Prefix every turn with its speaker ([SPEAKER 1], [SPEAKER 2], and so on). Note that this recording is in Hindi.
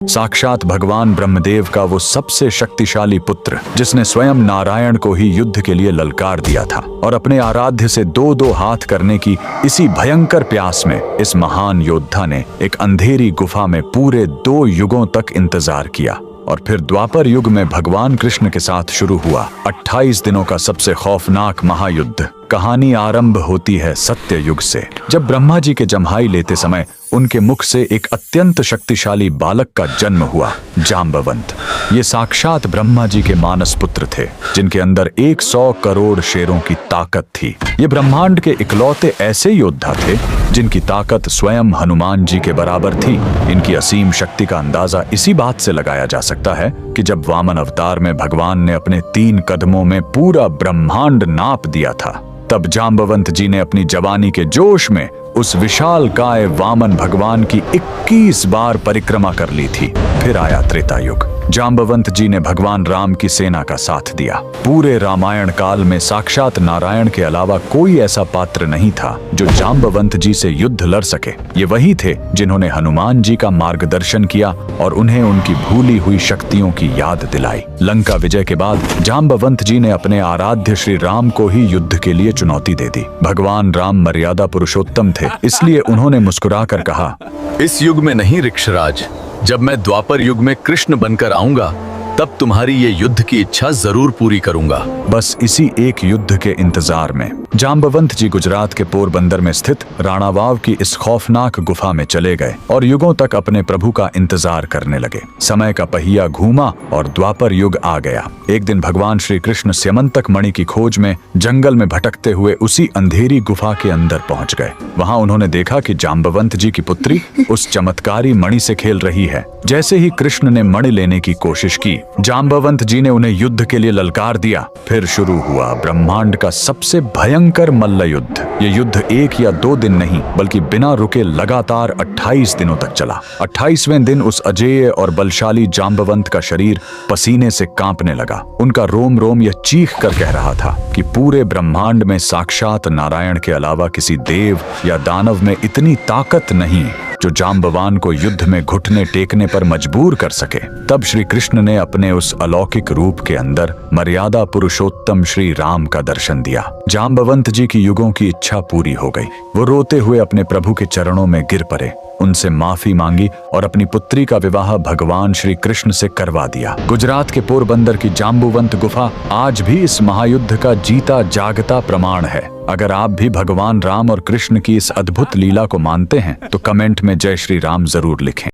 [SPEAKER 1] साक्षात भगवान ब्रह्मदेव का वो सबसे शक्तिशाली पुत्र, जिसने स्वयं नारायण को ही युद्ध के लिए ललकार दिया था। और अपने आराध्य से दो दो हाथ करने की इसी भयंकर प्यास में इस महान योद्धा ने एक अंधेरी गुफा में पूरे 2 युगों तक इंतजार किया। और फिर द्वापर युग में भगवान कृष्ण के साथ शुरू हुआ 28 दिनों का सबसे खौफनाक महायुद्ध। कहानी आरंभ होती है सत्य युग से, जब ब्रह्मा जी के जम्हाई लेते समय उनके मुख से एक अत्यंत शक्तिशाली बालक का जन्म हुआ, जाम्बवंत। ये साक्षात ब्रह्मा जी के मानस पुत्र थे, जिनके अंदर 100 करोड़ शेरों की ताकत थी। ये ब्रह्मांड के इकलौते ऐसे योद्धा थे जिनकी ताकत स्वयं हनुमान जी के बराबर थी। इनकी असीम शक्ति का अंदाजा इसी बात से लगाया जा सकता है कि जब वामन अवतार में भगवान ने अपने 3 कदमों में पूरा ब्रह्मांड नाप दिया था, तब जाम्बवंत जी ने अपनी जवानी के जोश में उस विशाल काय वामन भगवान की 21 बार परिक्रमा कर ली थी। फिर आया त्रेता युग। जाम्बवंत जी ने भगवान राम की सेना का साथ दिया। पूरे रामायण काल में साक्षात नारायण के अलावा कोई ऐसा पात्र नहीं था जो जाम्बवंत जी से युद्ध लड़ सके। ये वही थे जिन्होंने हनुमान जी का मार्गदर्शन किया और उन्हें उनकी भूली हुई शक्तियों की याद दिलाई। लंका विजय के बाद जाम्बवंत जी ने अपने आराध्य श्री राम को ही युद्ध के लिए चुनौती दे दी। भगवान राम मर्यादा पुरुषोत्तम थे, इसलिए उन्होंने मुस्कुराकर कहा,
[SPEAKER 2] इस युग में नहीं ऋक्षराज, जब मैं द्वापर युग में कृष्ण बनकर आऊंगा तब तुम्हारी ये युद्ध की इच्छा जरूर पूरी करूंगा।
[SPEAKER 1] बस इसी एक युद्ध के इंतजार में जाम्बवंत जी गुजरात के पोरबंदर में स्थित राणावाव की इस खौफनाक गुफा में चले गए और युगों तक अपने प्रभु का इंतजार करने लगे। समय का पहिया घूमा और द्वापर युग आ गया। एक दिन भगवान श्री कृष्ण स्यमंतक मणि की खोज में जंगल में भटकते हुए उसी अंधेरी गुफा के अंदर पहुंच गए। वहां उन्होंने देखा कि जाम्बवंत जी की पुत्री उस चमत्कारी मणि से खेल रही है। जैसे ही कृष्ण ने मणि लेने की कोशिश की, जाम्बवंत जी ने उन्हें युद्ध के लिए ललकार दिया। फिर शुरू हुआ ब्रह्मांड का सबसे भयंकर मल्ल युद्ध। ये युद्ध 1 या 2 दिन नहीं, बल्कि बिना रुके लगातार 28 दिनों तक चला। 28वें दिन उस अजेय और बलशाली जाम्बवंत का शरीर पसीने से कांपने लगा। उनका रोम रोम यह चीख कर कह रहा था कि पूरे ब्रह्मांड में साक्षात नारायण के अलावा किसी देव या दानव में इतनी ताकत नहीं जो जाम्बवान को युद्ध में घुटने टेकने पर मजबूर कर सके। तब श्री कृष्ण ने अपने उस अलौकिक रूप के अंदर मर्यादा पुरुषोत्तम श्री राम का दर्शन दिया। जाम्बवंत जी की युगों की इच्छा पूरी हो गई। वो रोते हुए अपने प्रभु के चरणों में गिर पड़े, उनसे माफी मांगी और अपनी पुत्री का विवाह भगवान श्री कृष्ण से करवा दिया। गुजरात के पोरबंदर की जाम्बुवंत गुफा आज भी इस महायुद्ध का जीता जागता प्रमाण है। अगर आप भी भगवान राम और कृष्ण की इस अद्भुत लीला को मानते हैं तो कमेंट में जय श्री राम जरूर लिखें।